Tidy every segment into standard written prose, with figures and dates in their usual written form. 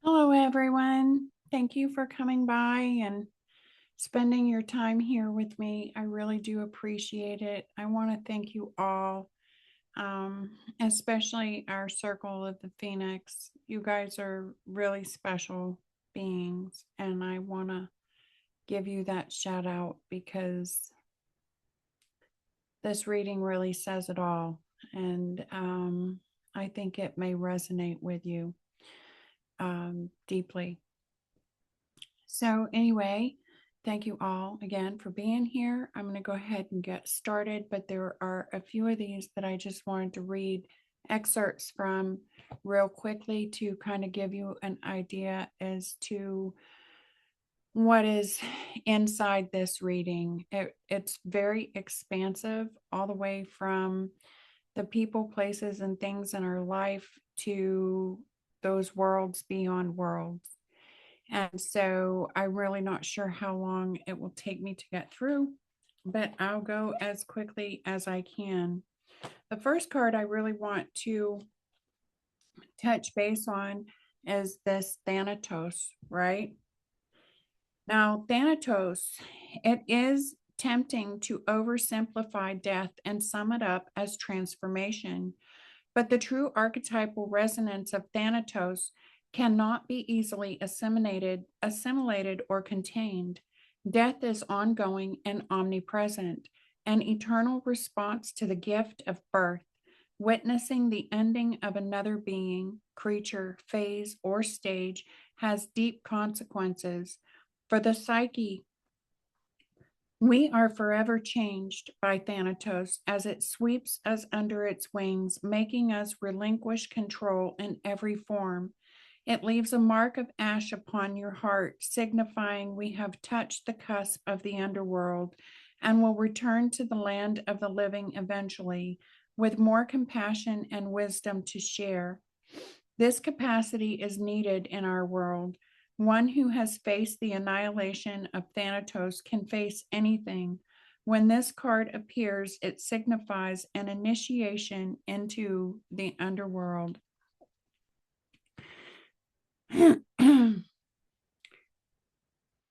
Hello, everyone. Thank you for coming by and spending your time here with me. I really do appreciate it. I want to thank you all, especially our Circle of the Phoenix. You guys are really special beings, and I want to give you that shout out because this reading really says it all. And I think it may resonate with you deeply. So, anyway, thank you all again for being here. I'm going to go ahead and get started, but there are a few of these that I just wanted to read excerpts from real quickly to kind of give you an idea as to what is inside this reading. It's very expansive, all the way from the people, places, and things in our life to those worlds beyond worlds. And so I'm really not sure how long it will take me to get through, but I'll go as quickly as I can. The first card I really want to touch base on is this Thanatos, right? Now, Thanatos, it is tempting to oversimplify death and sum it up as transformation, but the true archetypal resonance of Thanatos cannot be easily assimilated or contained. Death is ongoing and omnipresent, an eternal response to the gift of birth, witnessing the ending of another being, creature, phase, or stage has deep consequences. For the psyche, we are forever changed by Thanatos as it sweeps us under its wings, making us relinquish control in every form. It leaves a mark of ash upon your heart, signifying we have touched the cusp of the underworld and will return to the land of the living eventually, with more compassion and wisdom to share. This capacity is needed in our world. One who has faced the annihilation of Thanatos can face anything. When this card appears, it signifies an initiation into the underworld.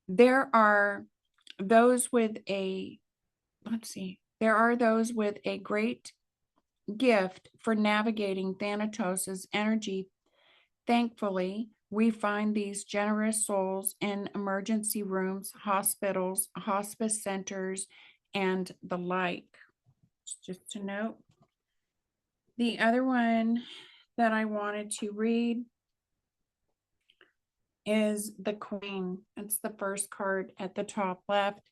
There are those with a, there are those with a great gift for navigating Thanatos's energy. Thankfully, we find these generous souls in emergency rooms, hospitals, hospice centers, and the like. Just to note. The other one that I wanted to read is the Queen. It's the first card at the top left. It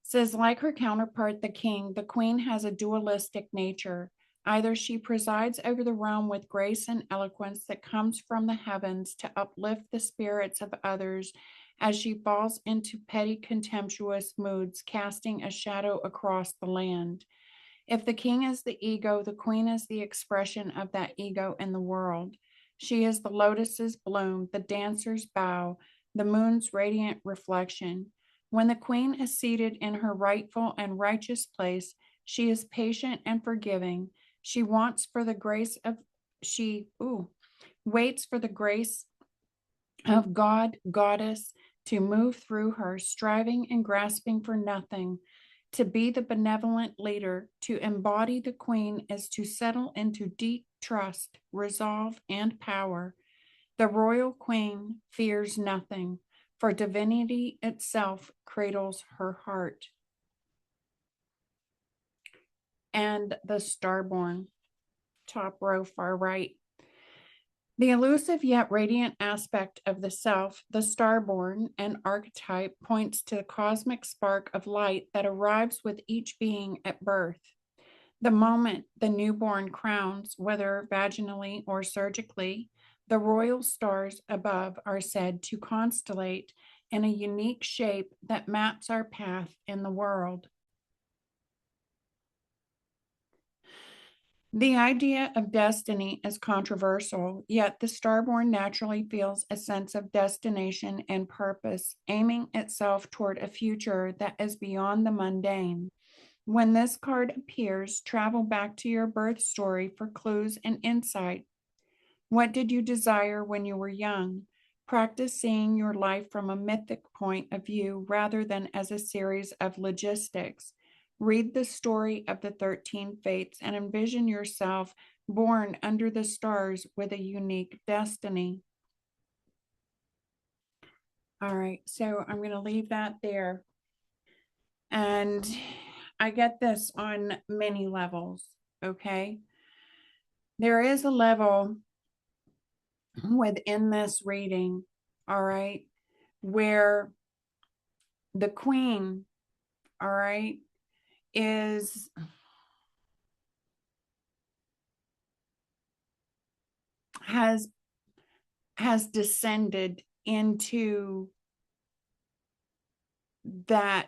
says, like her counterpart, the King, the Queen has a dualistic nature. Either she presides over the realm with grace and eloquence that comes from the heavens to uplift the spirits of others as she falls into petty contemptuous moods, casting a shadow across the land. If the king is the ego, the queen is the expression of that ego in the world. She is the lotus's bloom, the dancer's bow, the moon's radiant reflection. When the queen is seated in her rightful and righteous place, she is patient and forgiving. She wants for the grace of waits for the grace of God, goddess, to move through her, striving and grasping for nothing. To be the benevolent leader, to embody the queen, is to settle into deep trust, resolve, and power. The royal queen fears nothing, for divinity itself cradles her heart. And the Starborn, top row, far right. The elusive yet radiant aspect of the self, the Starborn, an archetype, points to the cosmic spark of light that arrives with each being at birth. The moment the newborn crowns, whether vaginally or surgically, the royal stars above are said to constellate in a unique shape that maps our path in the world. The idea of destiny is controversial, yet the Starborn naturally feels a sense of destination and purpose, aiming itself toward a future that is beyond the mundane. When this card appears, travel back to your birth story for clues and insight. What did you desire when you were young? Practice seeing your life from a mythic point of view rather than as a series of logistics. Read the story of the 13 fates and envision yourself born under the stars with a unique destiny. All right, so I'm going to leave that there. And I get this on many levels, okay? There is a level within this reading, all right, where the queen, all right, is has descended into that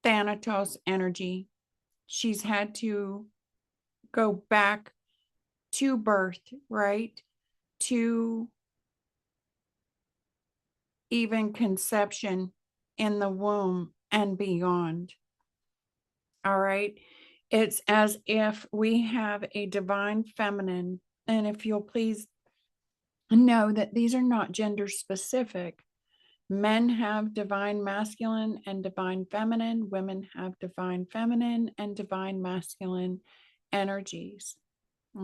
Thanatos energy. She's had to go back to birth, right? To even conception in the womb and beyond. All right. It's as if we have a divine feminine. And if you'll please know that these are not gender specific. Men have divine masculine and divine feminine. Women have divine feminine and divine masculine energies.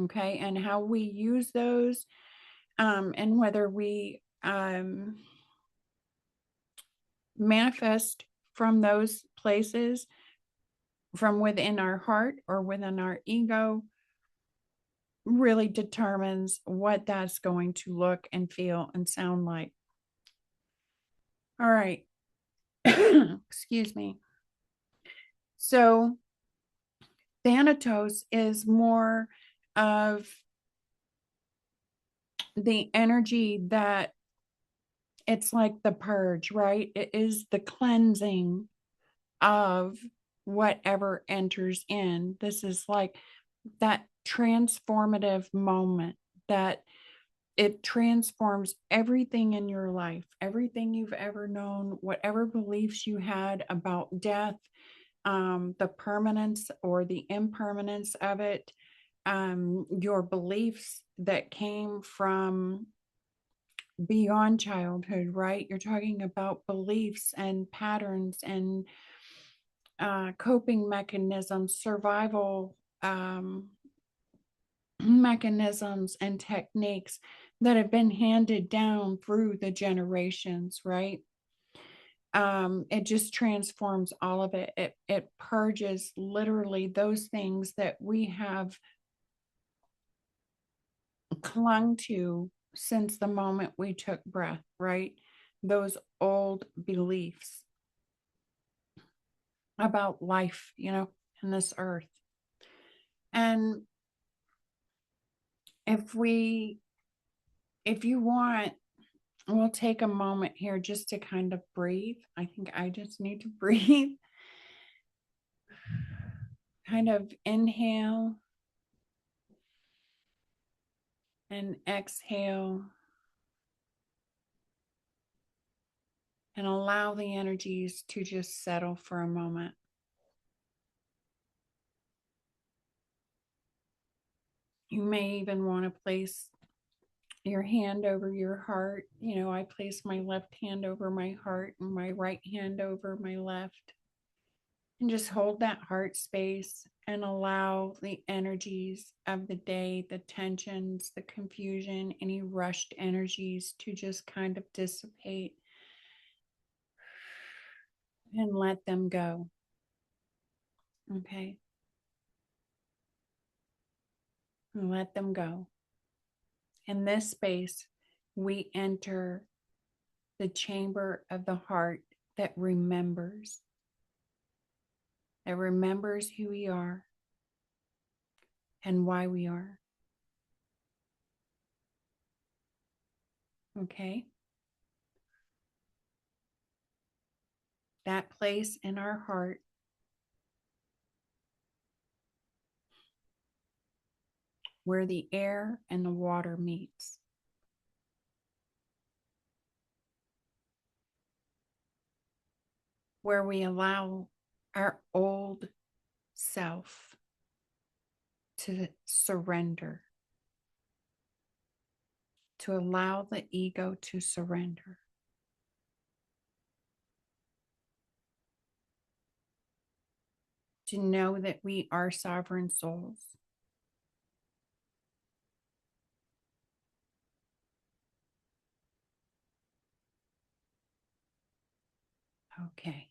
Okay. And how we use those, and whether we manifest from those places from within our heart or within our ego, really determines what that's going to look and feel and sound like. All right. Excuse me. So Thanatos is more of the energy that it's like the purge, right? It is the cleansing of whatever enters in. This is like that transformative moment that it transforms everything in your life, everything you've ever known, whatever beliefs you had about death, the permanence or the impermanence of it, your beliefs that came from beyond childhood, right? You're talking about beliefs and patterns and coping mechanisms, survival mechanisms and techniques that have been handed down through the generations, right? It just transforms all of it. It purges literally those things that we have clung to since the moment we took breath, right? Those old beliefs about life, in this earth. And if you want, we'll take a moment here just to kind of breathe. I think I just need to breathe. Kind of inhale and exhale. And allow the energies to just settle for a moment. You may even want to place your hand over your heart. I place my left hand over my heart and my right hand over my left. And just hold that heart space and allow the energies of the day, the tensions, the confusion, any rushed energies to just kind of dissipate and let them go. Okay. And let them go. In this space, we enter the chamber of the heart that remembers who we are and why we are. Okay? That place in our heart where the air and the water meets. Where we allow our old self to surrender. to allow the ego to surrender. To know that we are sovereign souls. Okay.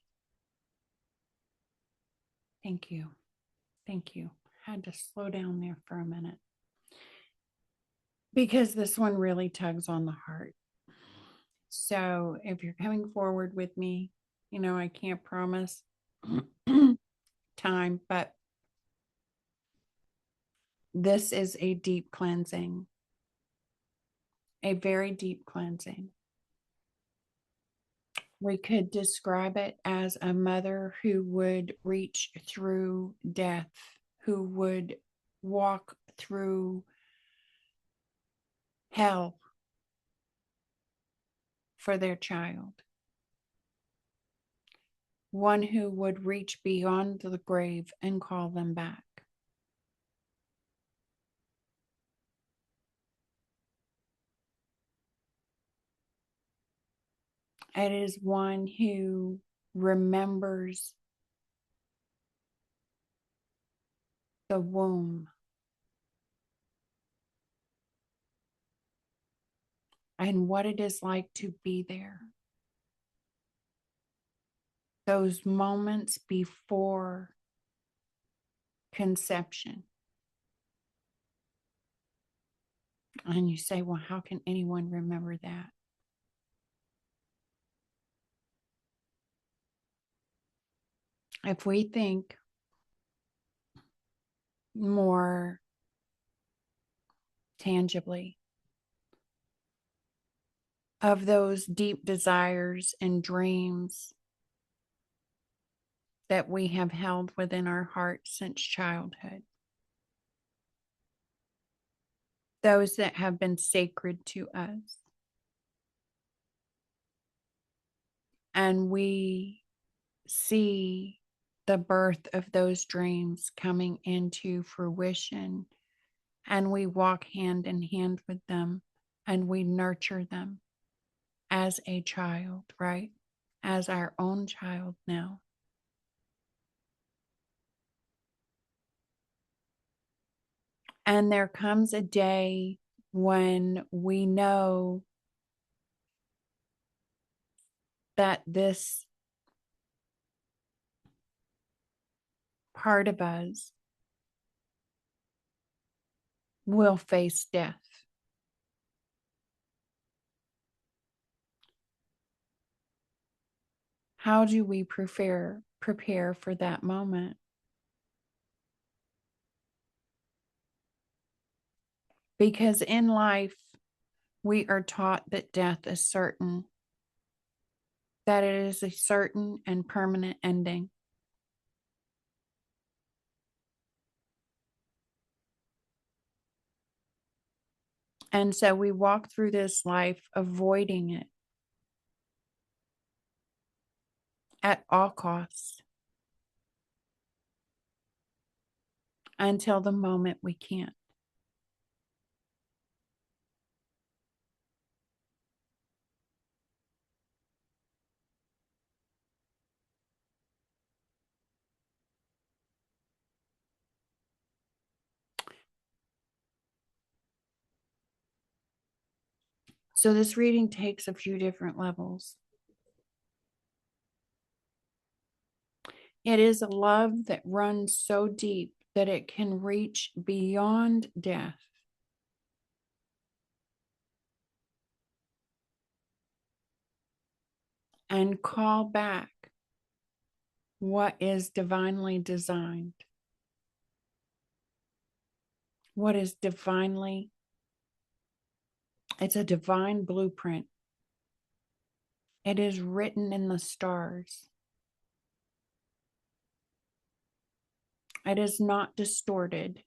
Thank you. Thank you. Had to slow down there for a minute because this one really tugs on the heart. So if you're coming forward with me, I can't promise time, but this is a deep cleansing, a very deep cleansing. We could describe it as a mother who would reach through death, who would walk through hell for their child. One who would reach beyond the grave and call them back. It is one who remembers the womb and what it is like to be there. Those moments before conception. And you say, well, how can anyone remember that? If we think more tangibly of those deep desires and dreams that we have held within our hearts since childhood, those that have been sacred to us, and we see the birth of those dreams coming into fruition, and we walk hand in hand with them, and we nurture them as a child, right? As our own child now. And there comes a day when we know that this part of us will face death. How do we prepare for that moment? Because in life, we are taught that death is certain, that it is a certain and permanent ending. And so we walk through this life avoiding it at all costs until the moment we can't. So this reading takes a few different levels. It is a love that runs so deep that it can reach beyond death. And call back what is divinely designed. What is divinely, it's a divine blueprint. It is written in the stars. It is not distorted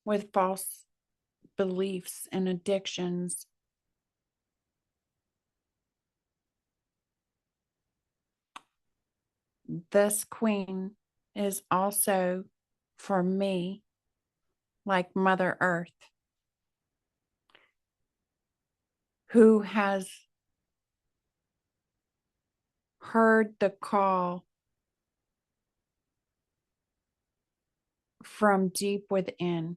with false beliefs and addictions. This queen is also, for me, like Mother Earth. who has heard the call from deep within,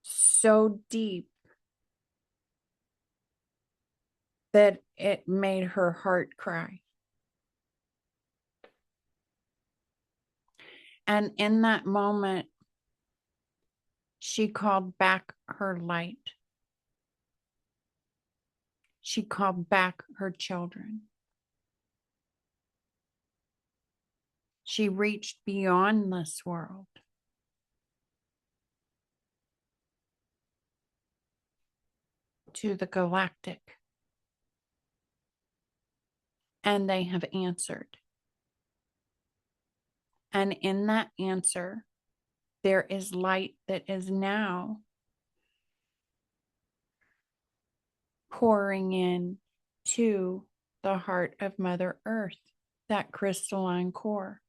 so deep that it made her heart cry. And in that moment, she called back her light. She called back her children. She reached beyond this world to the galactic. And they have answered. And in that answer, there is light that is now pouring in to the heart of Mother Earth, that crystalline core.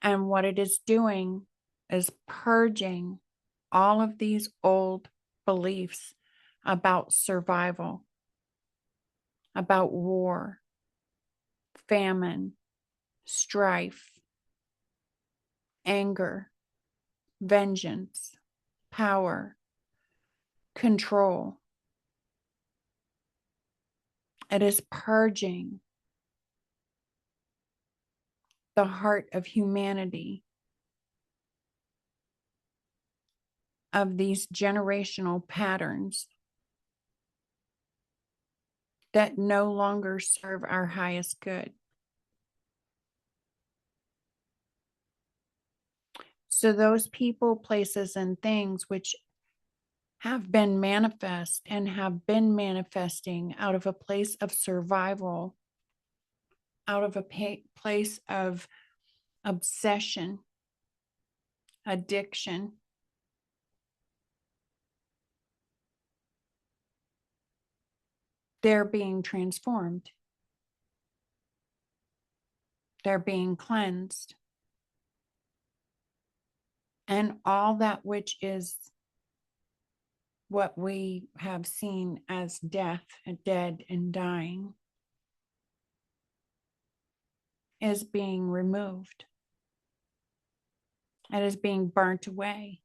And what it is doing is purging all of these old beliefs about survival, about war, famine, strife, anger, vengeance, power, control. It is purging the heart of humanity of these generational patterns that no longer serve our highest good. So those people, places, and things which have been manifest and have been manifesting out of a place of survival, out of a place of obsession, addiction, they're being transformed. They're being cleansed. And all that which is what we have seen as death, dead, and dying is being removed. It is being burnt away,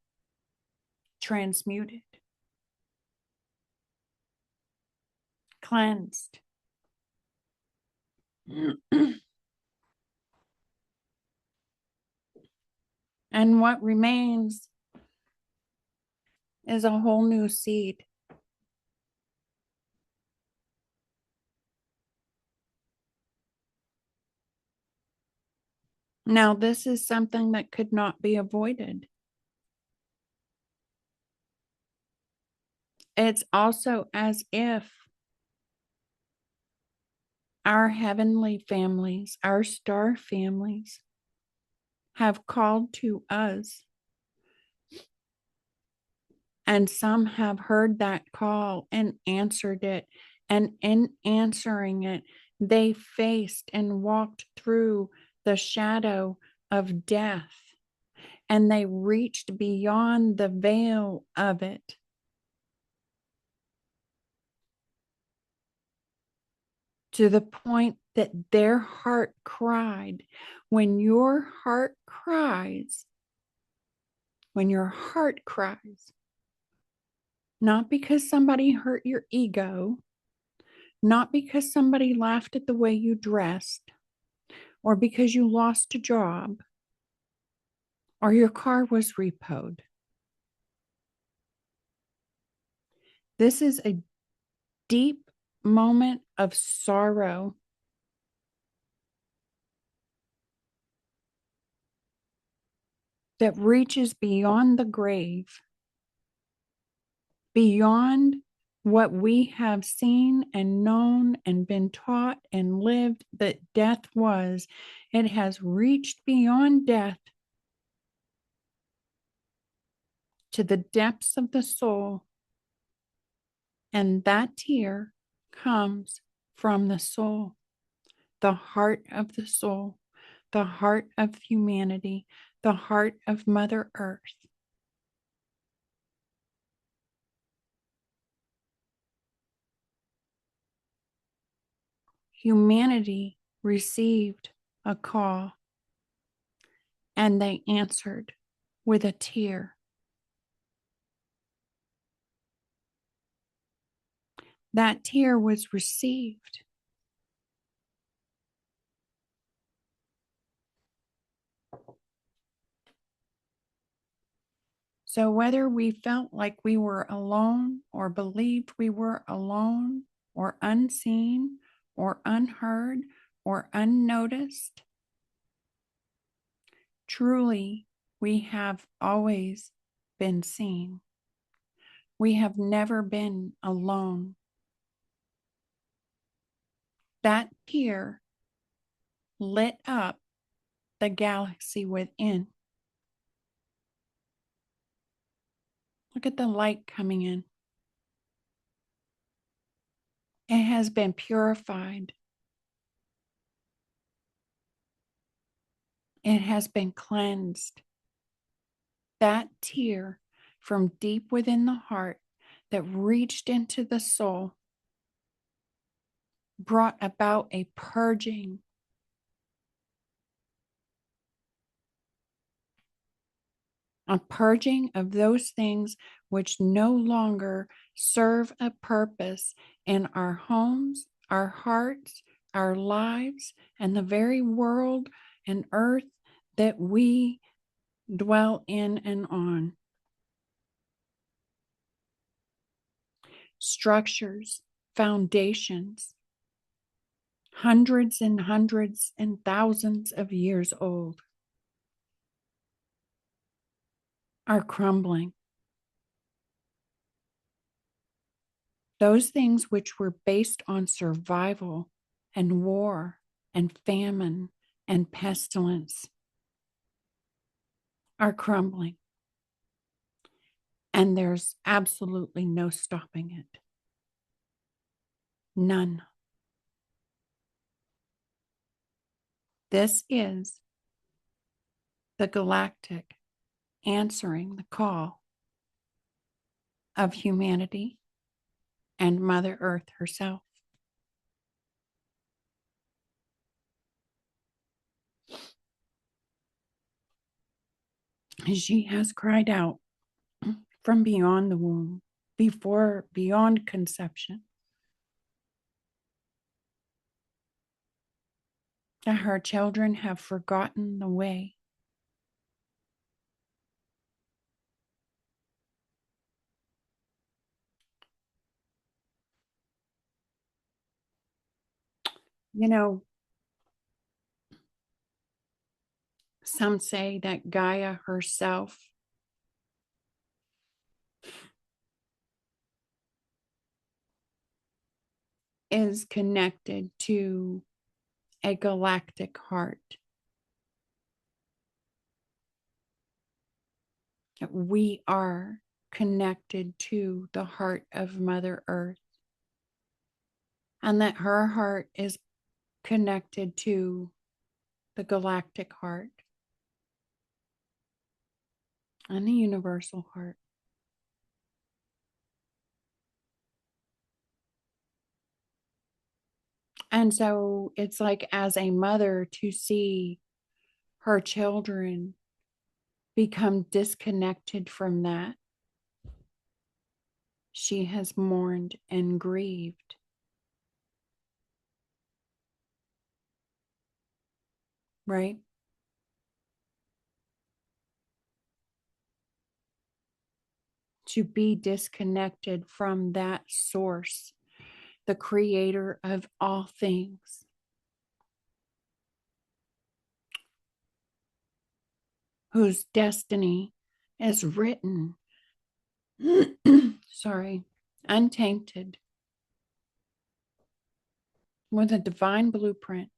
transmuted, cleansed. And what remains is a whole new seed. Now, this is something that could not be avoided. It's also as if our heavenly families, our star families, have called to us. And some have heard that call and answered it. And in answering it, they faced and walked through the shadow of death. And they reached beyond the veil of it. To the point that their heart cried. When your heart cries, not because somebody hurt your ego, not because somebody laughed at the way you dressed, or because you lost a job, or your car was repoed. This is a deep moment of sorrow. That reaches beyond the grave, beyond what we have seen and known and been taught and lived that death was. It has reached beyond death to the depths of the soul. And that tear comes from the soul, the heart of the soul, the heart of humanity, the heart of Mother Earth. humanity received a call, and they answered with a tear. That tear was received. So whether we felt like we were alone or believed we were alone or unseen or unheard or unnoticed, truly we have always been seen. We have never been alone. That tear lit up the galaxy within. Look at the light coming in. It has been purified. It has been cleansed. That tear from deep within the heart that reached into the soul brought about a purging. A purging of those things which no longer serve a purpose in our homes, our hearts, our lives, and the very world and earth that we dwell in and on. Structures, foundations, hundreds and hundreds and thousands of years old, are crumbling. Those things which were based on survival and war and famine and pestilence are crumbling. And there's absolutely no stopping it. None. This is the Galactic answering the call of humanity and Mother Earth herself. She has cried out from beyond the womb, beyond conception, that her children have forgotten the way. You know, some say that Gaia herself is connected to a galactic heart. We are connected to the heart of Mother Earth, and that her heart is connected to the galactic heart and the universal heart. And so it's like, as a mother, to see her children become disconnected from that, she has mourned and grieved. Right? To be disconnected from that source, the creator of all things. Whose destiny is written, untainted, with a divine blueprint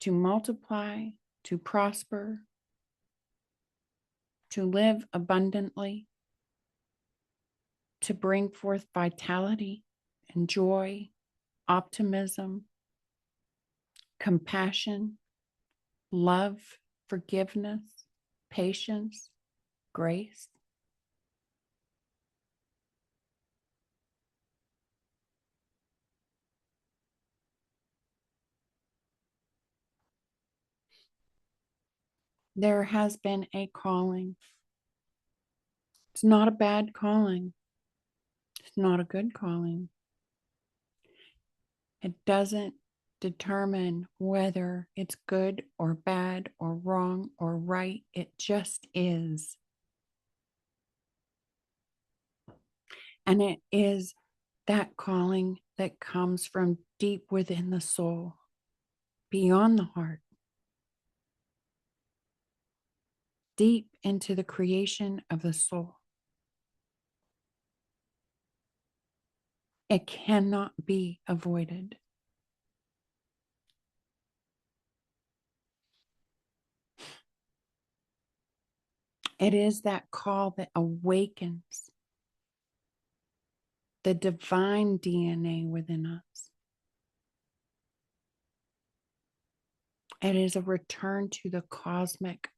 to multiply, to prosper, to live abundantly, to bring forth vitality and joy, optimism, compassion, love, forgiveness, patience, grace. There has been a calling. It's not a bad calling. It's not a good calling. It doesn't determine whether it's good or bad or wrong or right. It just is. And it is that calling that comes from deep within the soul, beyond the heart, deep into the creation of the soul. It cannot be avoided. It is that call that awakens the divine DNA within us. It is a return to the cosmic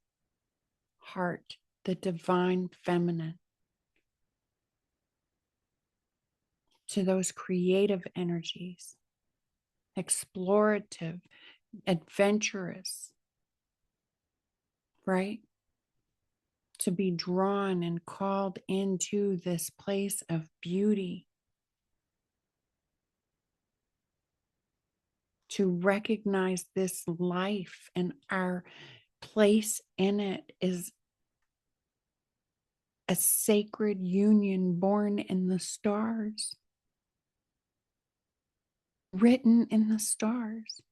heart, the divine feminine, to those creative energies, explorative, adventurous, right? To be drawn and called into this place of beauty, to recognize this life and our place in it is a sacred union born in the stars, written in the stars.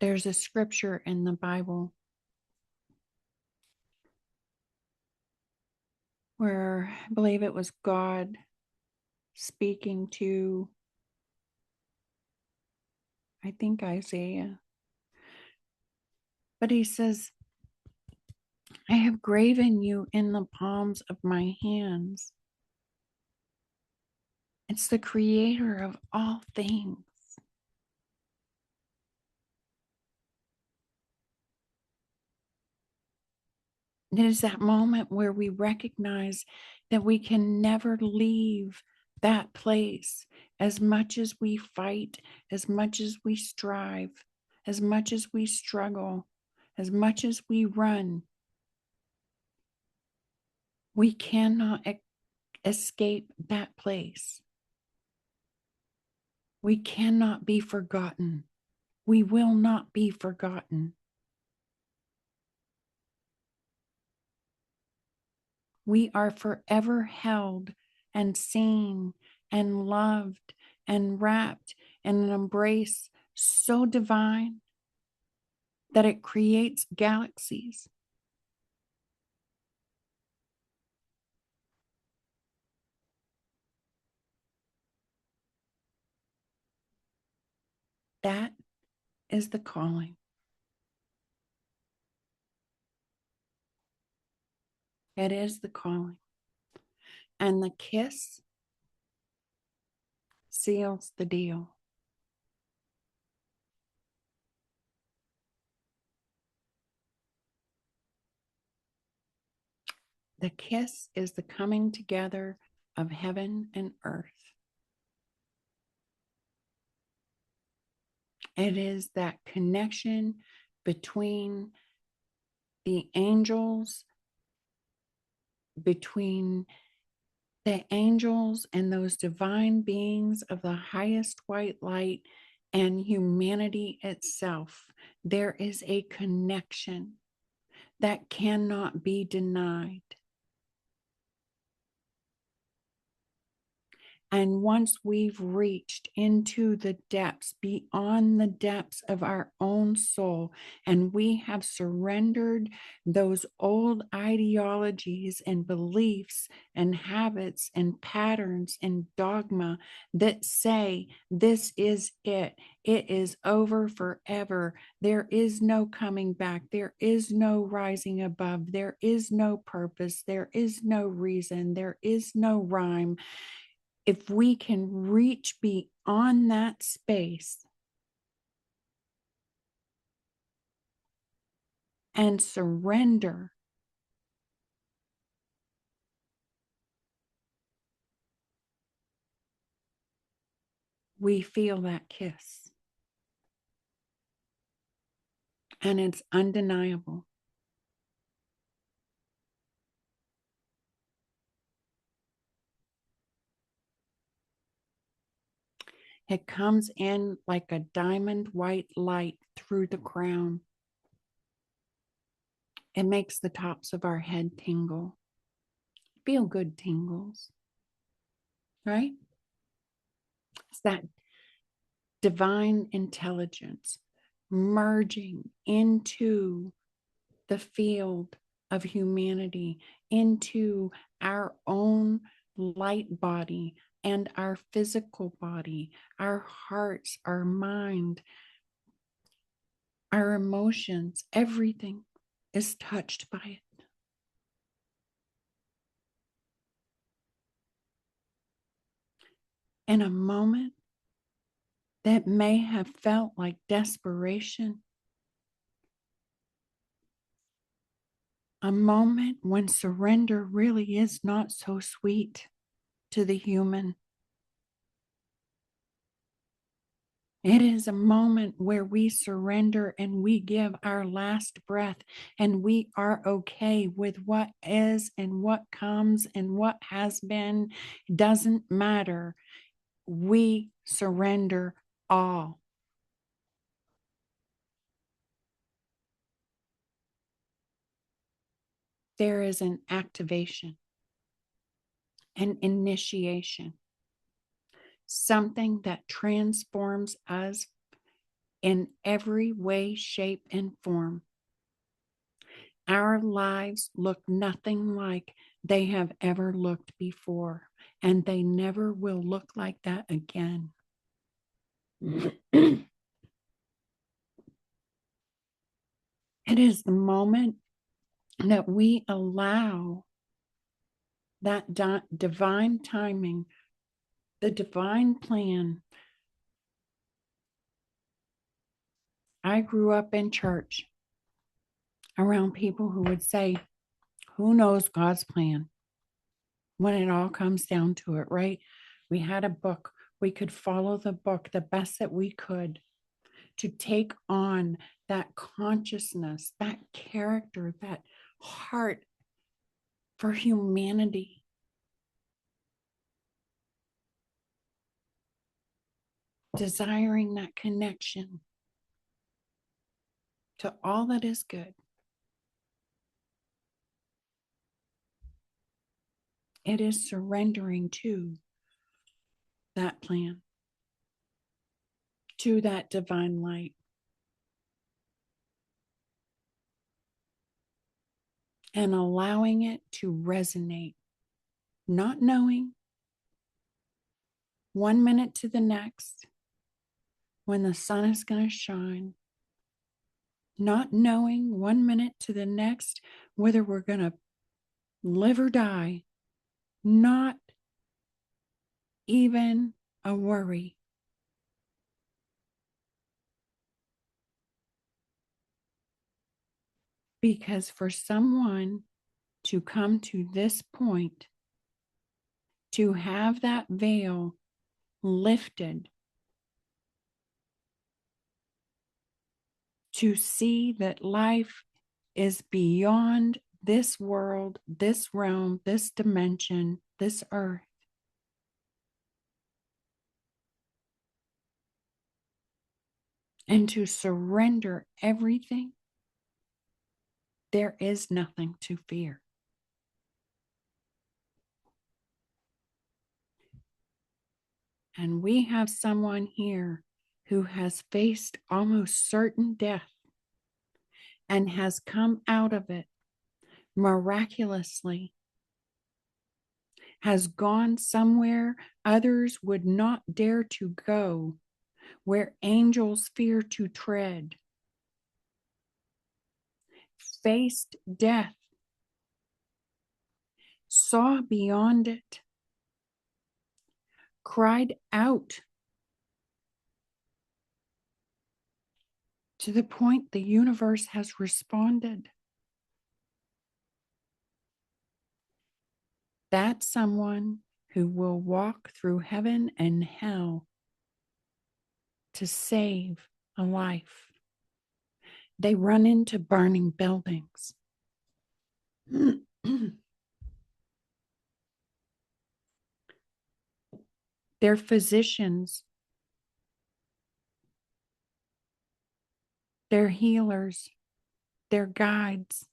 There's a scripture in the Bible where I believe it was God speaking to, I think, Isaiah. But he says, I have graven you in the palms of my hands. It's the creator of all things. It is that moment where we recognize that we can never leave that place. As much as we fight, as much as we strive, as much as we struggle, as much as we run, we cannot escape that place. We cannot be forgotten. We will not be forgotten. We are forever held and seen and loved and wrapped in an embrace so divine that it creates galaxies. That is the calling. It is the calling. And the kiss seals the deal. The kiss is the coming together of heaven and earth. It is that connection between the angels, between the angels and those divine beings of the highest white light and humanity itself. There is a connection that cannot be denied. And once we've reached into the depths, beyond the depths of our own soul, and we have surrendered those old ideologies and beliefs and habits and patterns and dogma that say, this is it is over forever. There is no coming back. There is no rising above. There is no purpose. There is no reason. There is no rhyme. If we can reach beyond that space and surrender, we feel that kiss. and it's undeniable. It comes in like a diamond white light through the crown. It makes the tops of our head tingle. Feel good tingles, right? It's that divine intelligence merging into the field of humanity, into our own light body and our physical body, our hearts, our mind, our emotions, everything is touched by it. In a moment that may have felt like desperation, a moment when surrender really is not so sweet to the human. It is a moment where we surrender and we give our last breath, and we are okay with what is and what comes and what has been. Doesn't matter. We surrender all. There is an activation, an initiation, something that transforms us in every way, shape, and form. Our lives look nothing like they have ever looked before, and they never will look like that again. It is the moment that we allow that divine timing, the divine plan. I grew up in church around people who would say, who knows God's plan? When it all comes down to it, right? We had a book. We could follow the book the best that we could to take on that consciousness, that character, that heart for humanity. Desiring that connection to all that is good. It is surrendering to that plan, to that divine light, and allowing it to resonate, not knowing one minute to the next when the sun is going to shine, not knowing one minute to the next whether we're going to live or die, not even a worry. Because for someone to come to this point, to have that veil lifted, to see that life is beyond this world, this realm, this dimension, this earth, and to surrender everything, there is nothing to fear. And we have someone here who has faced almost certain death and has come out of it miraculously, has gone somewhere others would not dare to go, where angels fear to tread, faced death, saw beyond it, cried out to the point the universe has responded. That's someone who will walk through heaven and hell to save a life. They run into burning buildings. They're physicians. They're healers. They're guides.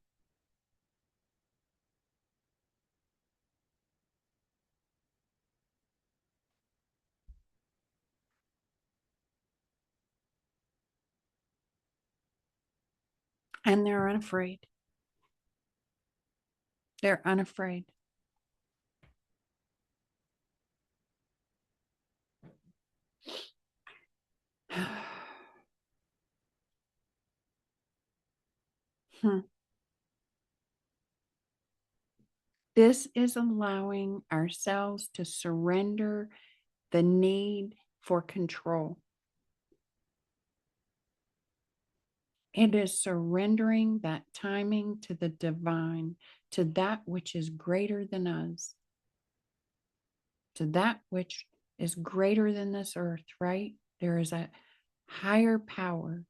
And they're unafraid. They're unafraid. This is allowing ourselves to surrender the need for control. It is surrendering that timing to the divine, to that which is greater than us, to that which is greater than this earth, right? There is a higher power.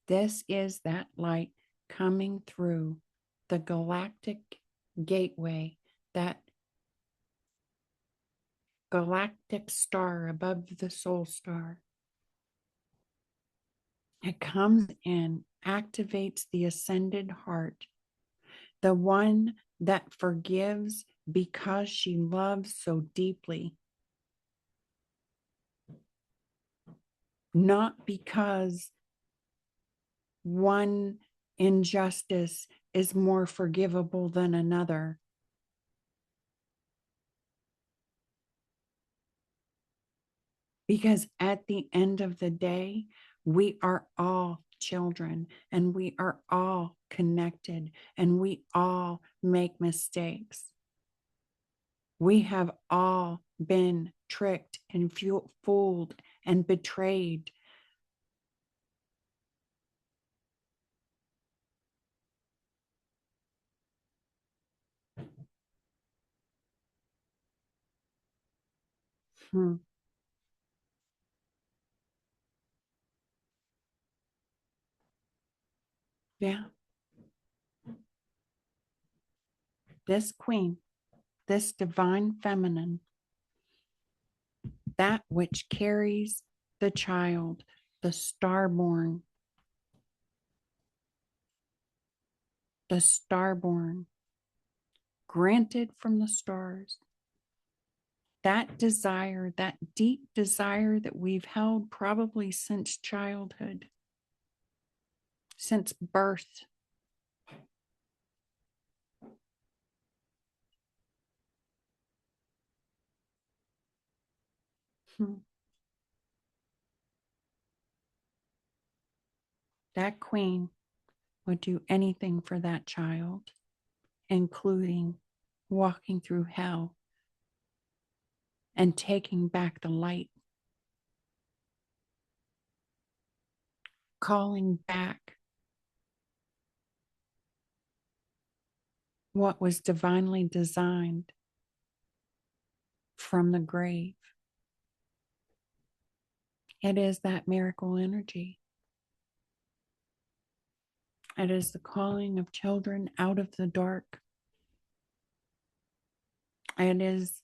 This is that light coming through the galactic gateway, that galactic star above the soul star. It comes in, activates the ascended heart, the one that forgives because she loves so deeply, not because one injustice is more forgivable than another. Because at the end of the day, we are all children and we are all connected and we all make mistakes. We have all been tricked and fooled and betrayed. Hmm. Yeah. This queen, this divine feminine, that which carries the child, the starborn, the starborn, granted from the stars. That desire, that deep desire that we've held probably since childhood, since birth. Hmm. That queen would do anything for that child, including walking through hell and taking back the light, calling back what was divinely designed from the grave. It is that miracle energy. It is the calling of children out of the dark. It is,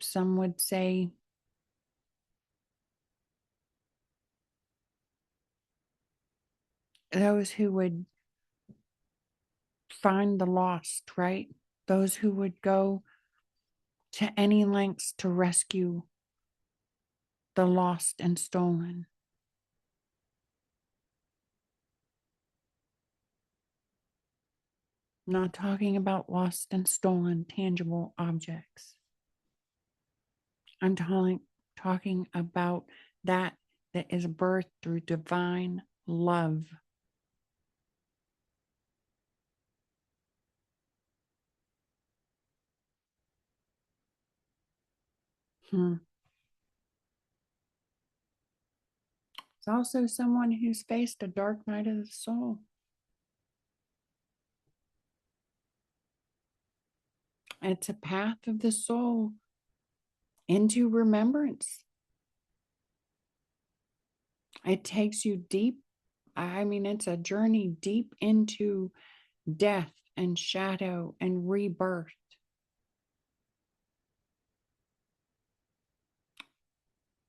some would say, those who would find the lost, right? Those who would go to any lengths to rescue the lost and stolen. I'm not talking about lost and stolen tangible objects. I'm talking about that is birthed through divine love. It's also someone who's faced a dark night of the soul. It's a path of the soul into remembrance. It takes you deep. I mean, it's a journey deep into death and shadow and rebirth.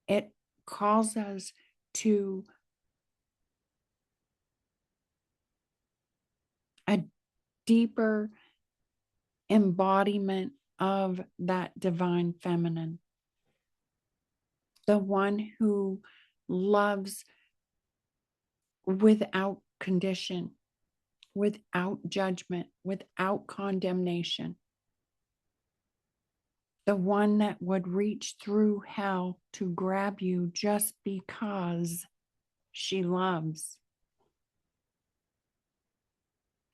It calls us to a deeper embodiment of that divine feminine, the one who loves without condition, without judgment, without condemnation, the one that would reach through hell to grab you just because she loves,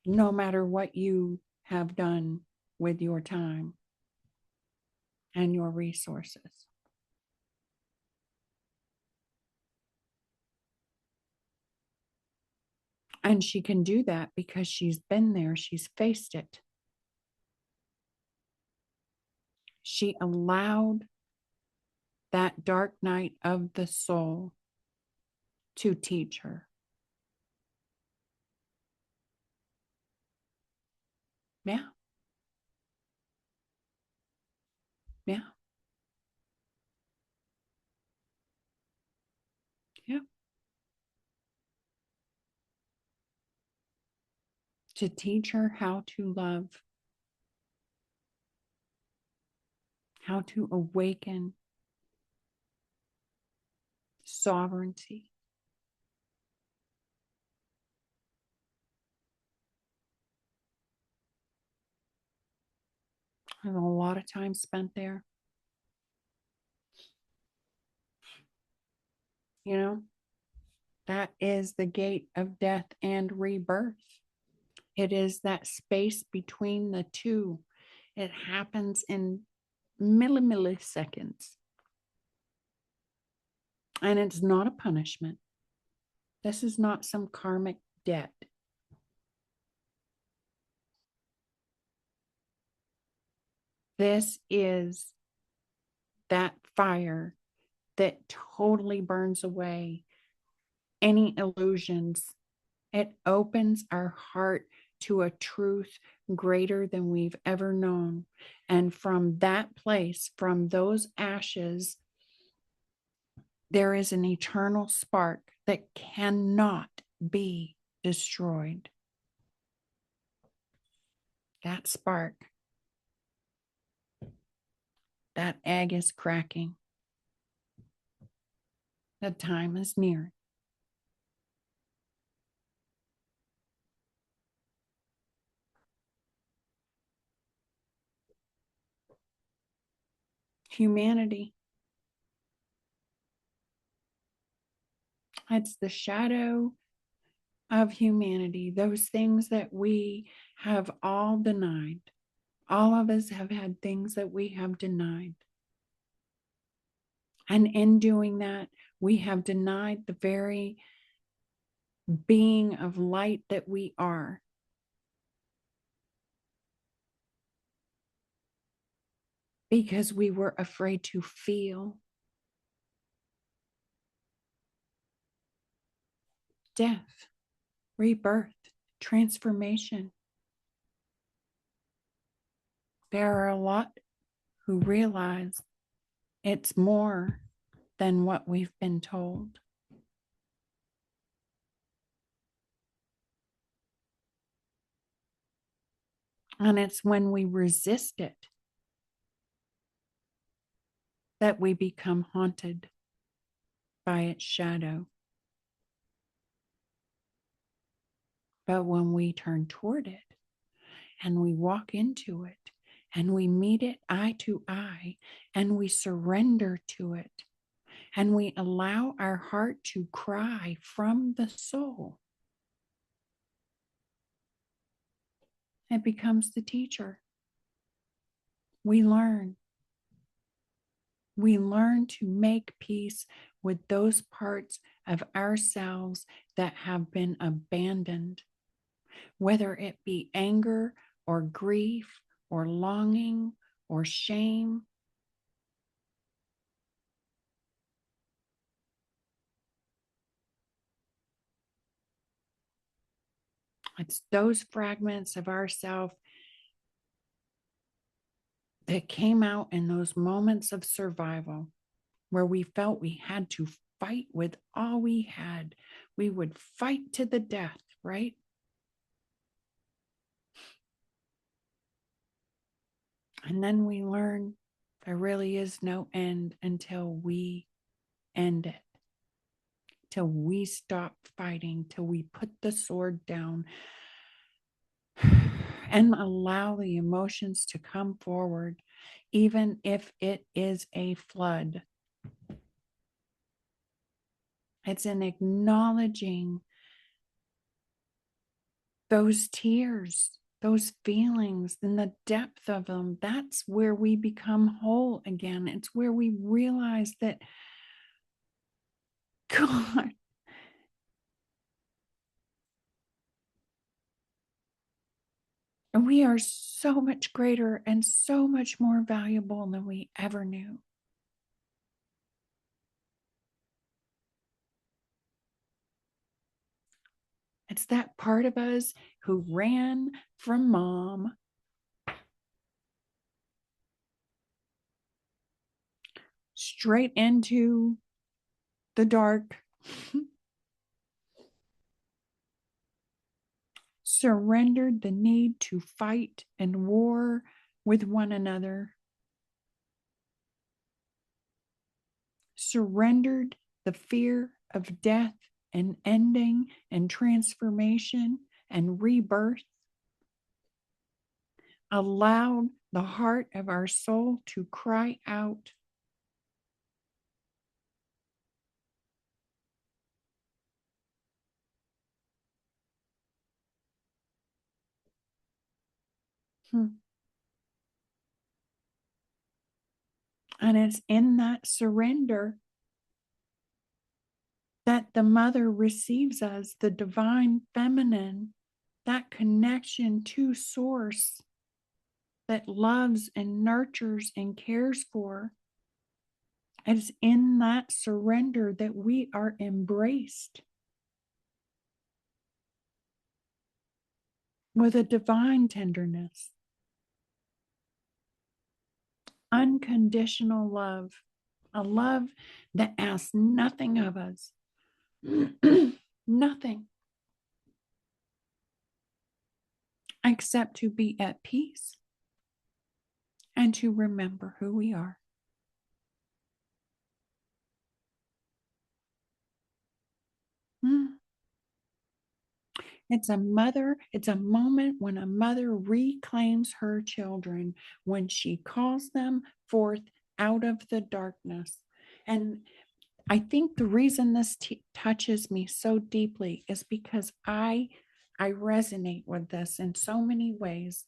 no matter what you have done with your time and your resources. And she can do that because she's been there, she's faced it. She allowed that dark night of the soul to teach her. Yeah. Yeah. Yeah. To teach her how to love, how to awaken sovereignty. There's a lot of time spent there. You know, that is the gate of death and rebirth. It is that space between the two. It happens in milliseconds. And it's not a punishment. This is not some karmic debt. This is that fire that totally burns away any illusions. It opens our heart to a truth greater than we've ever known. And from that place, from those ashes, there is an eternal spark that cannot be destroyed. That spark, that egg is cracking. The time is near. Humanity. It's the shadow of humanity, those things that we have all denied. All of us have had things that we have denied. And in doing that, we have denied the very being of light that we are. Because we were afraid to feel death, rebirth, transformation. There are a lot who realize it's more than what we've been told. And it's when we resist it that we become haunted by its shadow. But when we turn toward it and we walk into it and we meet it eye to eye and we surrender to it and we allow our heart to cry from the soul, it becomes the teacher. We learn. We learn to make peace with those parts of ourselves that have been abandoned, whether it be anger or grief or longing or shame. It's those fragments of ourself that came out in those moments of survival where we felt we had to fight with all we had. We would fight to the death, right? And then we learn there really is no end until we end it, till we stop fighting, till we put the sword down and allow the emotions to come forward, even if it is a flood. It's in acknowledging those tears, those feelings, and the depth of them. That's where we become whole again. It's where we realize that, God, we are so much greater and so much more valuable than we ever knew. It's that part of us who ran from mom, straight into the dark, surrendered the need to fight and war with one another, surrendered the fear of death and ending and transformation and rebirth, allowed the heart of our soul to cry out. And it's in that surrender that the mother receives us, the divine feminine, that connection to source that loves and nurtures and cares for. It's in that surrender that we are embraced with a divine tenderness, unconditional love, a love that asks nothing of us, nothing except to be at peace and to remember who we are. It's a moment when a mother reclaims her children, when she calls them forth out of the darkness. And I think the reason this touches me so deeply is because I resonate with this in so many ways.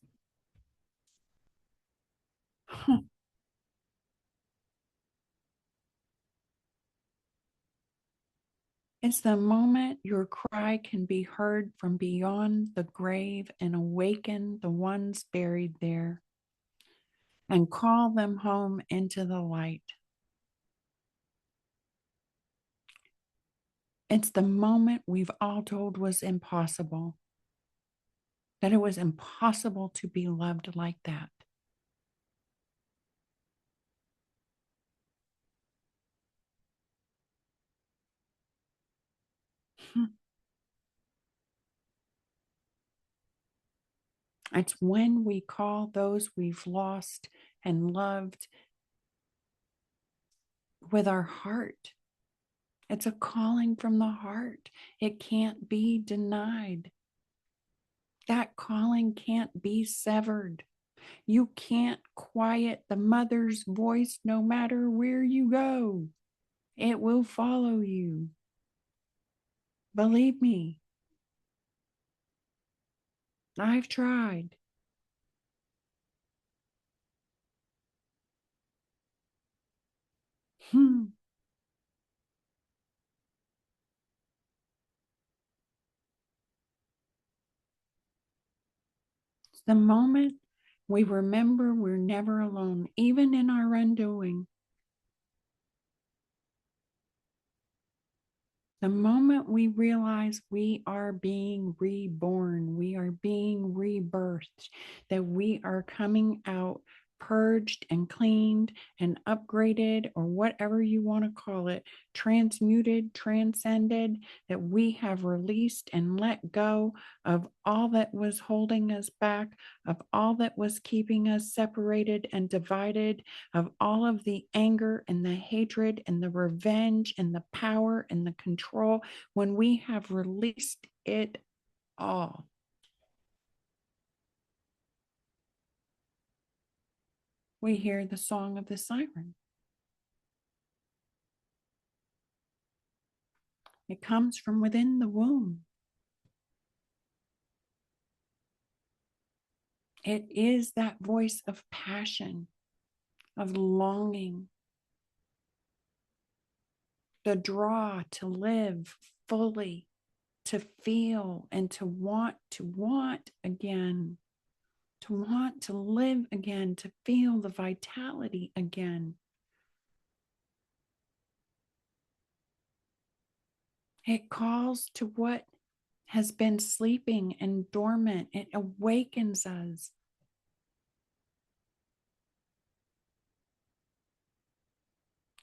It's the moment your cry can be heard from beyond the grave and awaken the ones buried there and call them home into the light. It's the moment we've all told was impossible, that it was impossible to be loved like that. It's when we call those we've lost and loved with our heart. It's a calling from the heart. It can't be denied. That calling can't be severed. You can't quiet the mother's voice no matter where you go. It will follow you. Believe me, I've tried. It's the moment We remember we're never alone, even in our undoing. The moment we realize we are being reborn, we are being rebirthed, that we are coming out purged and cleaned and upgraded, or whatever you want to call it, transmuted, transcended, that we have released and let go of all that was holding us back, of all that was keeping us separated and divided, of all of the anger and the hatred and the revenge and the power and the control, when we have released it all. We hear the song of the siren. It comes from within the womb. It is that voice of passion, of longing, the draw to live fully, to feel and to want again, to want to live again, to feel the vitality again. It calls to what has been sleeping and dormant. It awakens us.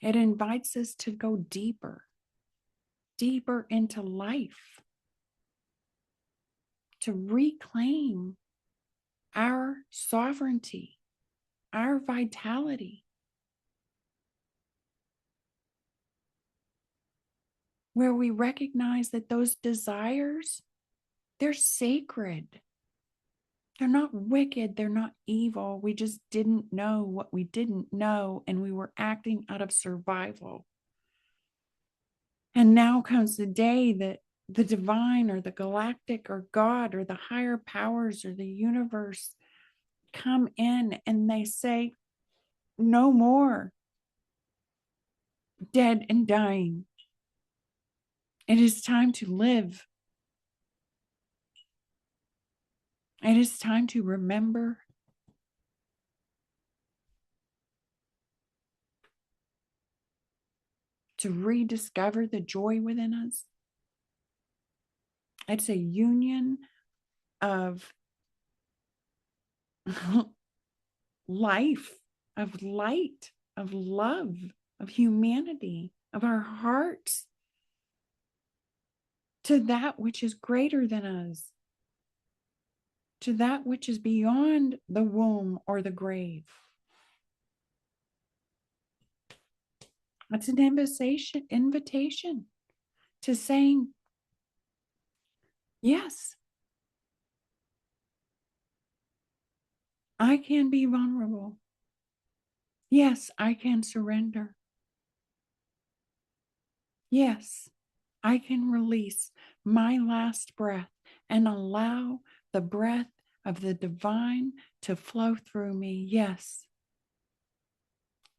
It invites us to go deeper, deeper into life, to reclaim our sovereignty, our vitality, where we recognize that those desires, they're sacred. They're not wicked. They're not evil. We just didn't know what we didn't know, and we were acting out of survival. And now comes the day that the divine or the galactic or God or the higher powers or the universe come in and they say, no more dead and dying. It is time to live. It is time to remember, to rediscover the joy within us. It's a union of life, of light, of love, of humanity, of our hearts to that which is greater than us, to that which is beyond the womb or the grave. It's an invitation to saying, yes, I can be vulnerable. Yes, I can surrender. Yes, I can release my last breath and allow the breath of the divine to flow through me. Yes,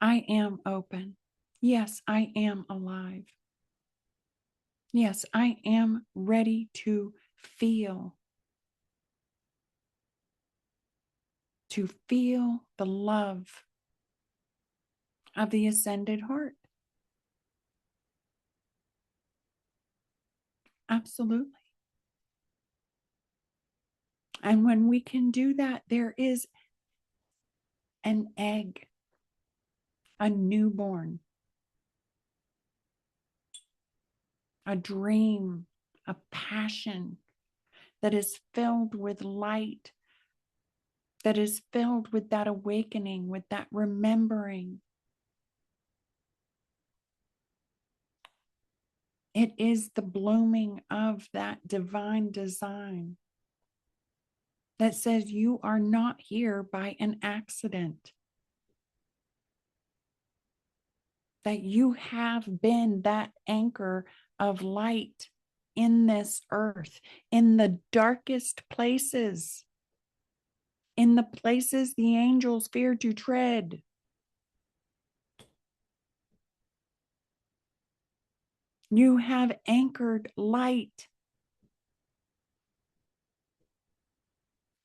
I am open. Yes, I am alive. Yes, I am ready to feel the love of the ascended heart. Absolutely. And when we can do that, there is an egg, a newborn, a dream, a passion that is filled with light, that is filled with that awakening, with that remembering. It is the blooming of that divine design that says you are not here by an accident, that you have been that anchor of light in this earth, in the darkest places, in the places the angels fear to tread. You have anchored light.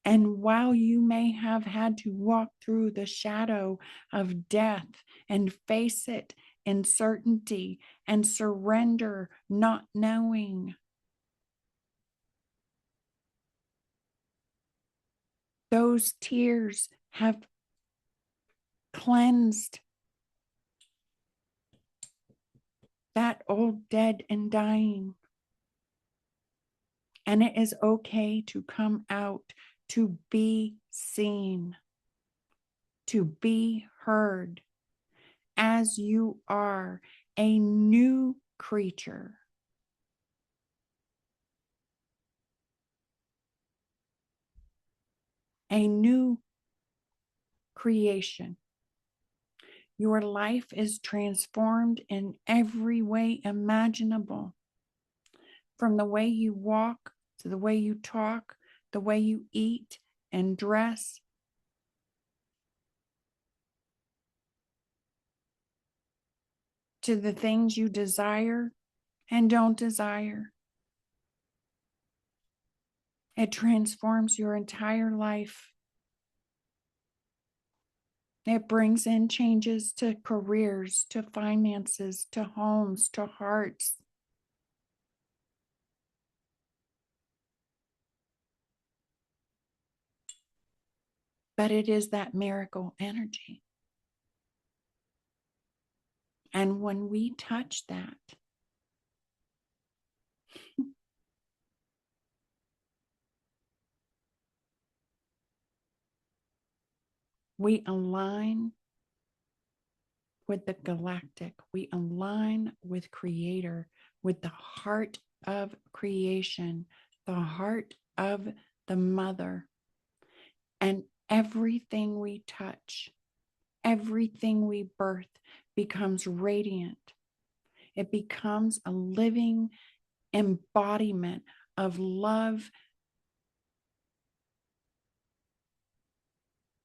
And while you may have had to walk through the shadow of death and face it in certainty and surrender, not knowing, those tears have cleansed that old dead and dying. And it is okay to come out, to be seen, to be heard as you are, a new creature. A new creation. Your life is transformed in every way imaginable. From the way you walk, to the way you talk, the way you eat and dress, to the things you desire and don't desire. It transforms your entire life. It brings in changes to careers, to finances, to homes, to hearts. But it is that miracle energy. And when we touch that, we align with the galactic. We align with Creator, with the heart of creation, the heart of the Mother. And everything we touch, everything we birth becomes radiant. It becomes a living embodiment of love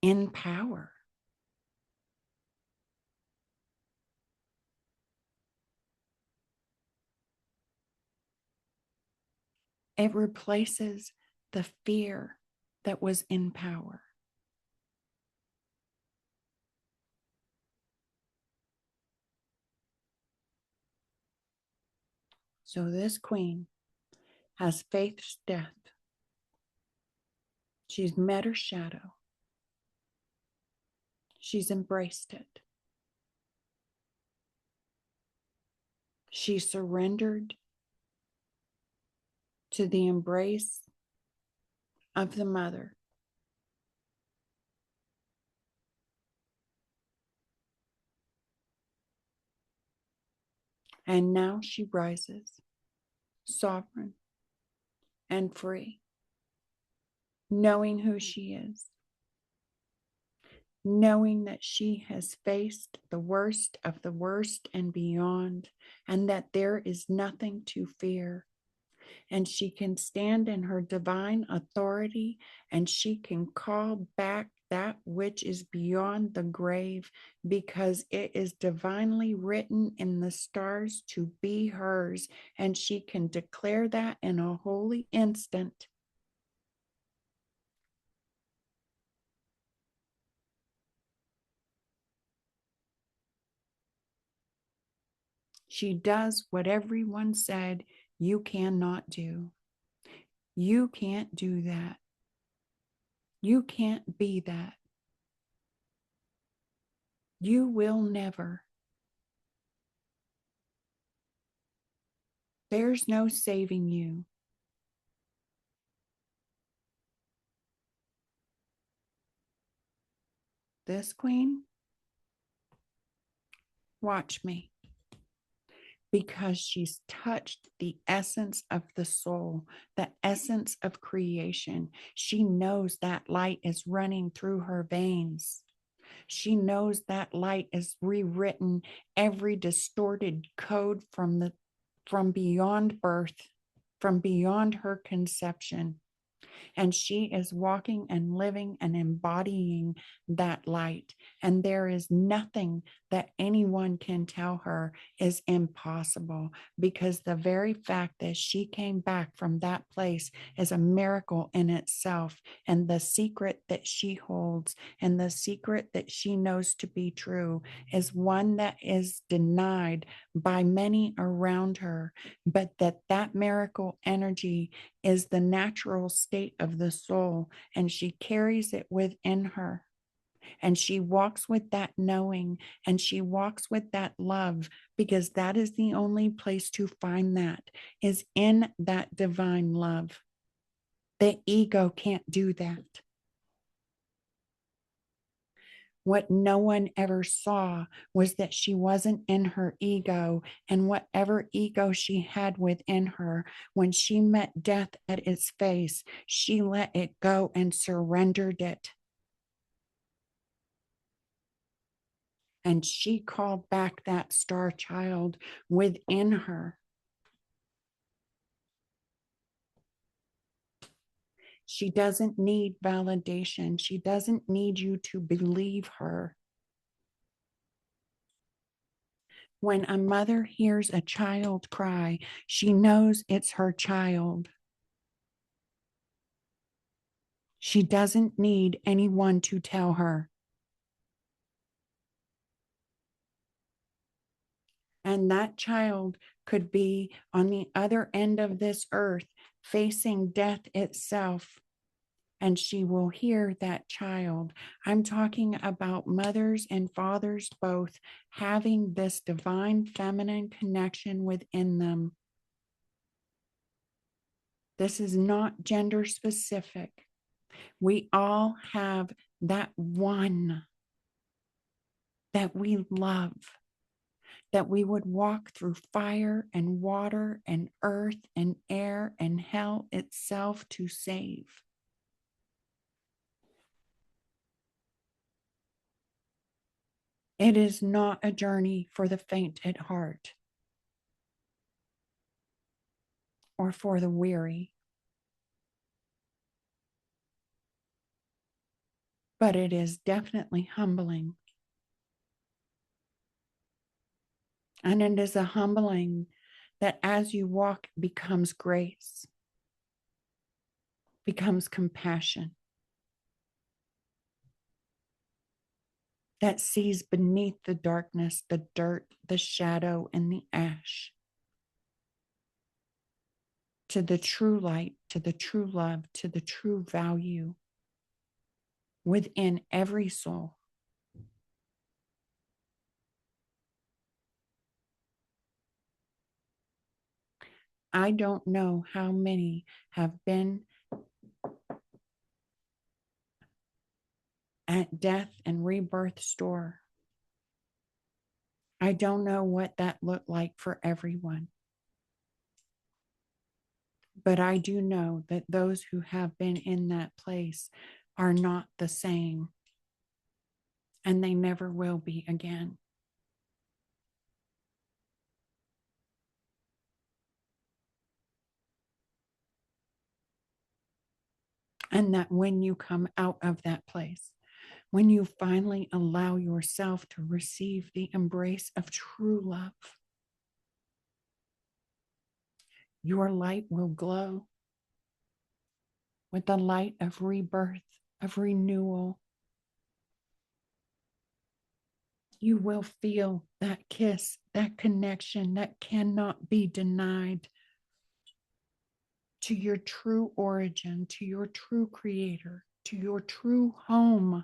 in power. It replaces the fear that was in power. So this queen has faced death. She's met her shadow. She's embraced it. She surrendered to the embrace of the Mother. And now she rises, sovereign and free, knowing who she is, knowing that she has faced the worst of the worst and beyond, and that there is nothing to fear. And she can stand in her divine authority, and she can call back that which is beyond the grave, because it is divinely written in the stars to be hers, and she can declare that in a holy instant. She does what everyone said you cannot do. You can't do that. You can't be that. You will never. There's no saving you. This queen, watch me. Because she's touched the essence of the soul, the essence of creation. She knows that light is running through her veins. She knows that light is rewritten every distorted code from beyond birth, from beyond her conception. And she is walking and living and embodying that light. and there is nothing that anyone can tell her is impossible, because the very fact that she came back from that place is a miracle in itself. And the secret that she holds and the secret that she knows to be true is one that is denied by many around her, but that miracle energy is the natural state of the soul, and she carries it within her. And she walks with that knowing, and she walks with that love, because that is the only place to find that, is in that divine love. The ego can't do that. What no one ever saw was that she wasn't in her ego, and whatever ego she had within her, when she met death at its face, she let it go and surrendered it. And she called back that star child within her. She doesn't need validation. She doesn't need you to believe her. When a mother hears a child cry, she knows it's her child. She doesn't need anyone to tell her. And that child could be on the other end of this earth, facing death itself, and she will hear that child. I'm talking about mothers and fathers both having this divine feminine connection within them. This is not gender specific. We all have that one that we love, that we would walk through fire and water and earth and air and hell itself to save. It is not a journey for the faint at heart or for the weary, but it is definitely humbling. And it is a humbling that as you walk becomes grace, becomes compassion, that sees beneath the darkness, the dirt, the shadow, and the ash, to the true light, to the true love, to the true value within every soul. I don't know how many have been at death and rebirth store. I don't know what that looked like for everyone. But I do know that those who have been in that place are not the same, and they never will be again. And that when you come out of that place, when you finally allow yourself to receive the embrace of true love, your light will glow with the light of rebirth, of renewal. You will feel that kiss, that connection that cannot be denied to your true origin, to your true creator, to your true home,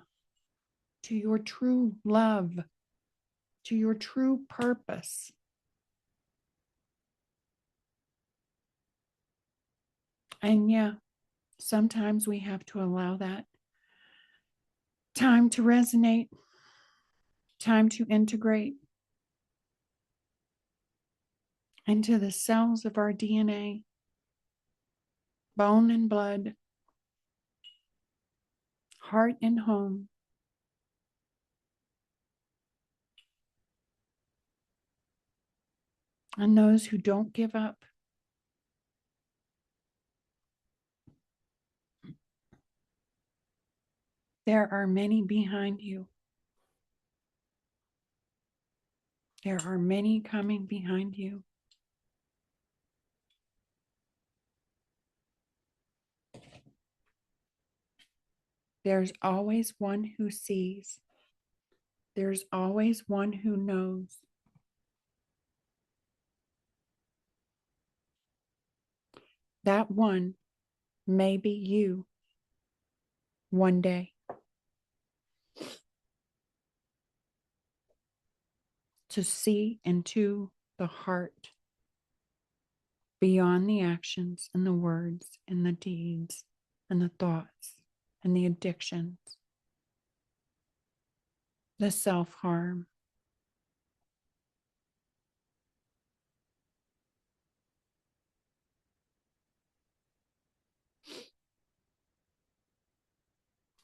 to your true love, to your true purpose. And yeah, sometimes we have to allow that time to resonate, time to integrate into the cells of our DNA, bone and blood, heart and home. And those who don't give up, there are many behind you. There are many coming behind you. There's always one who sees. There's always one who knows. That one may be you one day. To see into the heart beyond the actions and the words and the deeds and the thoughts and the addictions, the self-harm.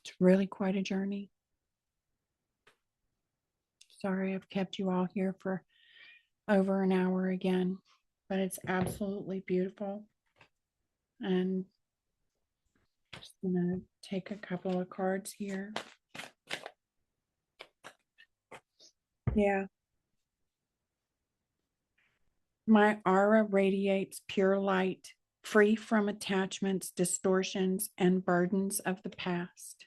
It's really quite a journey. Sorry I've kept you all here for over an hour again, but it's absolutely beautiful. And I'm just gonna take a couple of cards here. Yeah. My aura radiates pure light, free from attachments, distortions, and burdens of the past.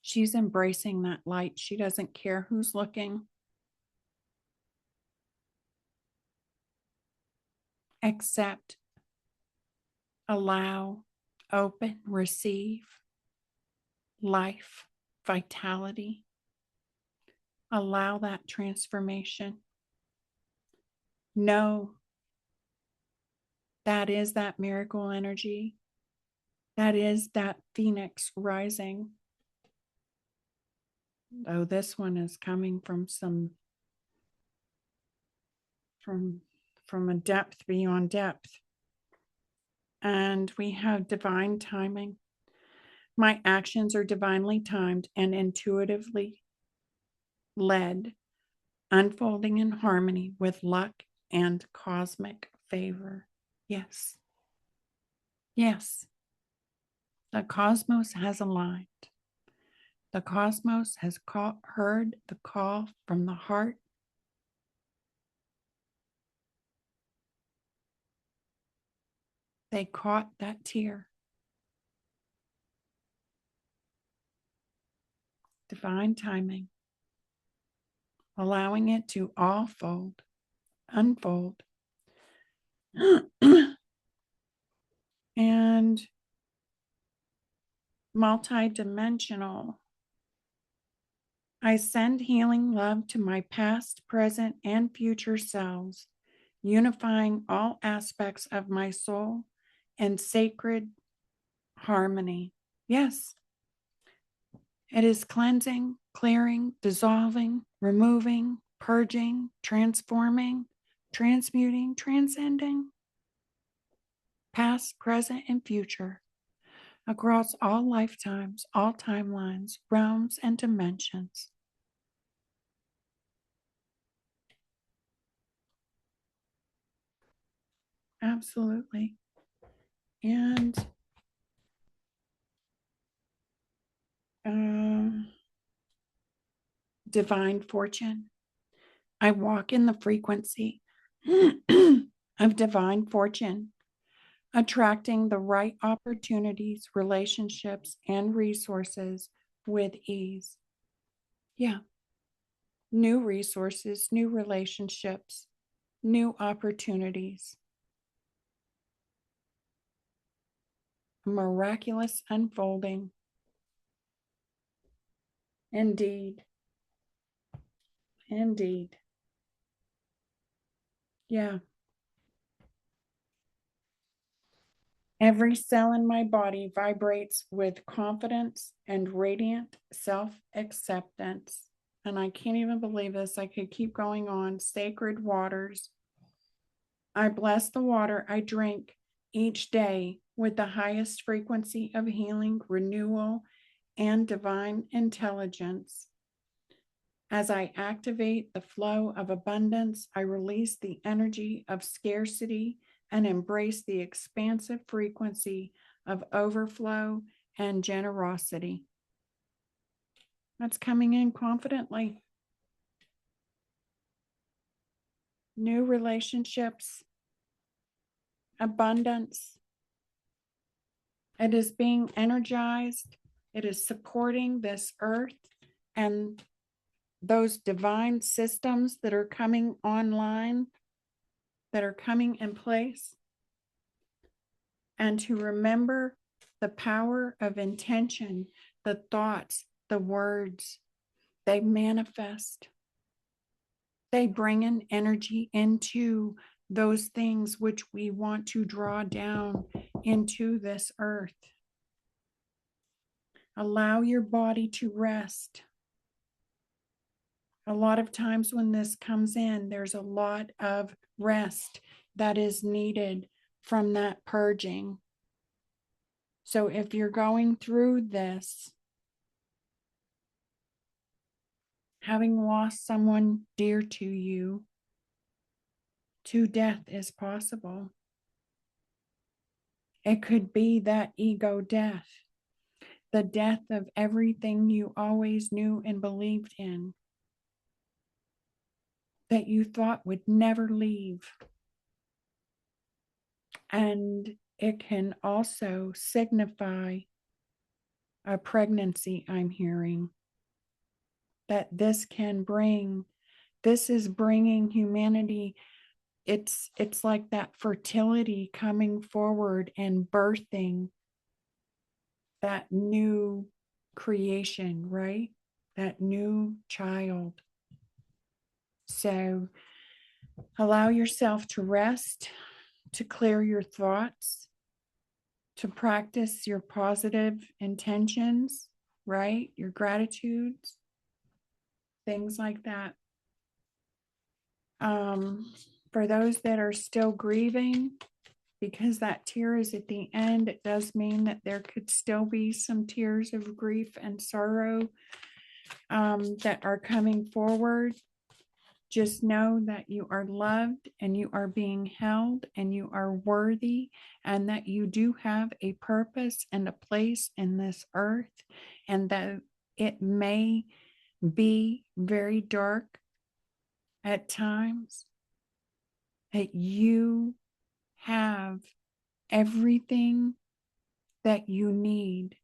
She's embracing that light. She doesn't care who's looking. Accept, allow, open, receive life, vitality. Allow that transformation. Know that is that miracle energy. That is that phoenix rising. Oh, this one is coming from from a depth beyond depth. And we have divine timing. My actions are divinely timed and intuitively led, unfolding in harmony with luck and cosmic favor. Yes. Yes. The cosmos has aligned. The cosmos has heard the call from the heart. They caught that tear. Divine timing, allowing it to all unfold, and multidimensional. I send healing love to my past, present, and future selves, unifying all aspects of my soul in sacred harmony. Yes, it is cleansing, clearing, dissolving, removing, purging, transforming, transmuting, transcending, past, present, and future, across all lifetimes, all timelines, realms, and dimensions. Absolutely. And divine fortune. I walk in the frequency of divine fortune, attracting the right opportunities, relationships, and resources with ease. Yeah. New resources, new relationships, new opportunities. Miraculous unfolding. Indeed. Indeed. Yeah. Every cell in my body vibrates with confidence and radiant self-acceptance. And I can't even believe this. I could keep going on. Sacred waters. I bless the water I drink each day with the highest frequency of healing, renewal, and divine intelligence. As I activate the flow of abundance, I release the energy of scarcity and embrace the expansive frequency of overflow and generosity. That's coming in confidently. new relationships, abundance. It is being energized. It is supporting this earth and those divine systems that are coming online, that are coming in place. And to remember the power of intention, the thoughts, the words, they manifest. They bring an energy into those things which we want to draw down into this earth. Allow your body to rest. A lot of times when this comes in, there's a lot of rest that is needed from that purging. So if you're going through this, having lost someone dear to you, to death is possible. It could be that ego death, the death of everything you always knew and believed in, that you thought would never leave. And it can also signify a pregnancy, I'm hearing, that this is bringing humanity. It's like that fertility coming forward and birthing that new creation, right? That new child. So allow yourself to rest, to clear your thoughts, to practice your positive intentions, right? Your gratitudes, things like that. For those that are still grieving, because that tear is at the end, it does mean that there could still be some tears of grief and sorrow that are coming forward. Just know that you are loved and you are being held and you are worthy, and that you do have a purpose and a place in this earth, and that it may be very dark at times, that you have everything that you need.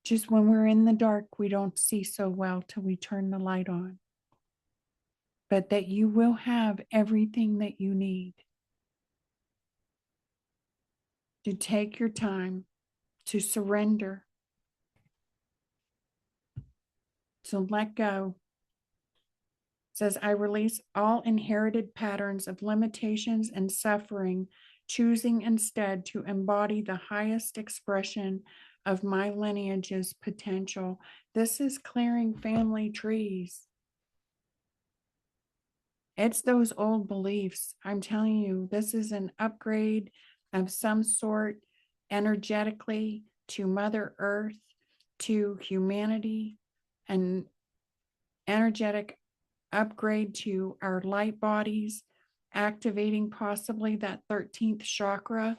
Just when we're in the dark, we don't see so well till we turn the light on. But that you will have everything that you need. To take your time, to surrender, to let go. It says, I release all inherited patterns of limitations and suffering, choosing instead to embody the highest expression of my lineage's potential. This is clearing family trees. It's those old beliefs. I'm telling you, this is an upgrade of some sort energetically to Mother Earth, to humanity, an energetic upgrade to our light bodies, activating possibly that 13th chakra,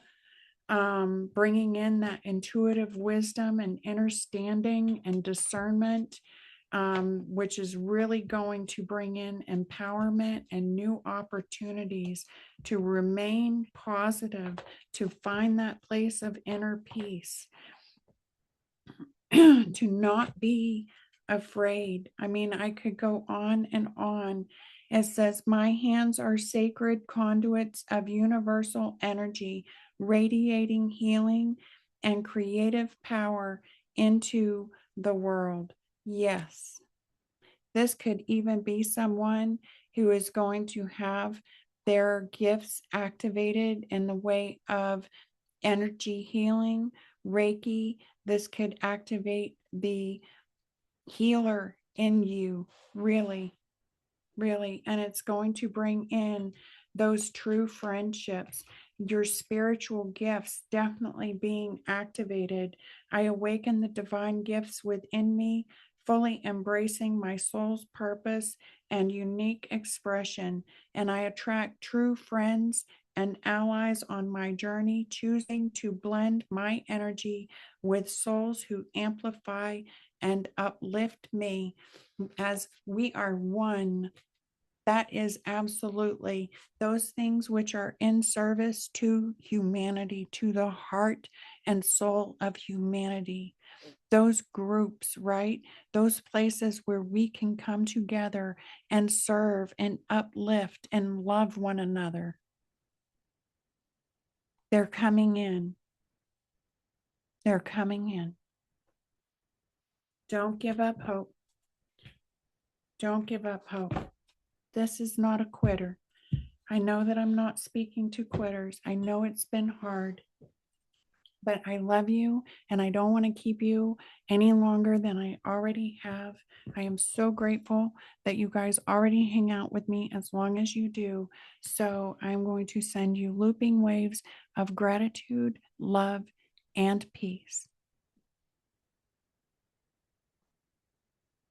bringing in that intuitive wisdom and understanding and discernment, which is really going to bring in empowerment and new opportunities to remain positive, to find that place of inner peace, to not be afraid. I mean, I could go on and on. It says, my hands are sacred conduits of universal energy, radiating healing and creative power into the world. Yes, this could even be someone who is going to have their gifts activated in the way of energy healing, Reiki. This could activate the healer in you, really, really. And it's going to bring in those true friendships, your spiritual gifts definitely being activated. I awaken the divine gifts within me, fully embracing my soul's purpose and unique expression. And I attract true friends and allies on my journey, choosing to blend my energy with souls who amplify and uplift me, as we are one That is absolutely those things which are in service to humanity, to the heart and soul of humanity. Those groups, right? Those places where we can come together and serve and uplift and love one another. They're coming in. They're coming in. Don't give up hope. Don't give up hope. This is not a quitter. I know that I'm not speaking to quitters. I know it's been hard, but I love you and I don't want to keep you any longer than I already have. I am so grateful that you guys already hang out with me as long as you do. So I'm going to send you looping waves of gratitude, love, and peace.